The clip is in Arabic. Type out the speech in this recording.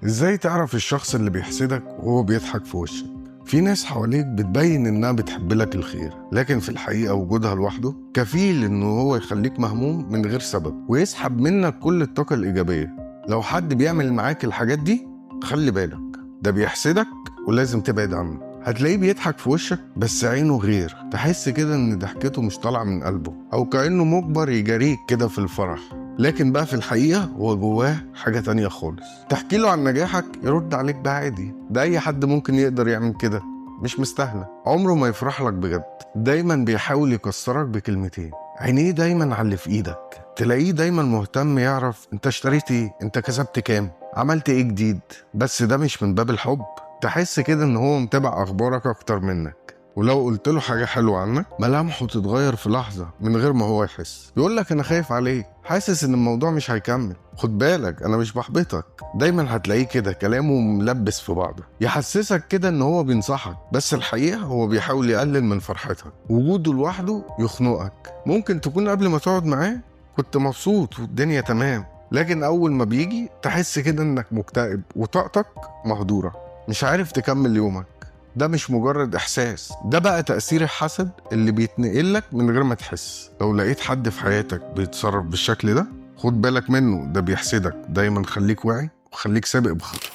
ازاي تعرف الشخص اللي بيحسدك وهو بيضحك في وشك؟ في ناس حواليك بتبين انها بتحب لك الخير، لكن في الحقيقة وجودها لوحده كفيل انه هو يخليك مهموم من غير سبب ويسحب منك كل الطاقة الإيجابية. لو حد بيعمل معاك الحاجات دي خلي بالك، ده بيحسدك ولازم تبعد عنه. هتلاقيه بيضحك في وشك بس عينه غير، تحس كده ان ضحكته مش طالعة من قلبه او كأنه مجبر يجاريك كده في الفرح، لكن بقى في الحقيقة هو جواه حاجة تانية خالص. تحكي له عن نجاحك يرد عليك بعادي، ده أي حد ممكن يقدر يعمل كده، مش مستاهلة. عمره ما يفرح لك بجد، دايما بيحاول يكسرك بكلمتين. عينيه دايما على اللي في ايدك، تلاقيه دايما مهتم يعرف انت اشتريت ايه، انت كسبت كام، عملت ايه جديد. بس ده مش من باب الحب، تحس كده ان هو متابع اخبارك اكتر منك. ولو قلت له حاجة حلوة عنك ملامحه تتغير في لحظة من غير ما هو يحس. يقول لك أنا خايف عليك، حاسس إن الموضوع مش هيكمل، خد بالك أنا مش بحبطك. دايما هتلاقيه كده كلامه ملبس في بعضه، يحسسك كده إن هو بينصحك، بس الحقيقة هو بيحاول يقلل من فرحتك. وجوده لوحده يخنقك. ممكن تكون قبل ما تقعد معاه كنت مبسوط والدنيا تمام، لكن أول ما بيجي تحس كده إنك مكتئب وطاقتك مهدورة، مش عارف تكمل يومك. ده مش مجرد إحساس، ده بقى تأثير الحسد اللي بيتنقلك من غير ما تحس. لو لقيت حد في حياتك بيتصرف بالشكل ده خد بالك منه، ده بيحسدك. دايما خليك واعي وخليك سابق بخطوة.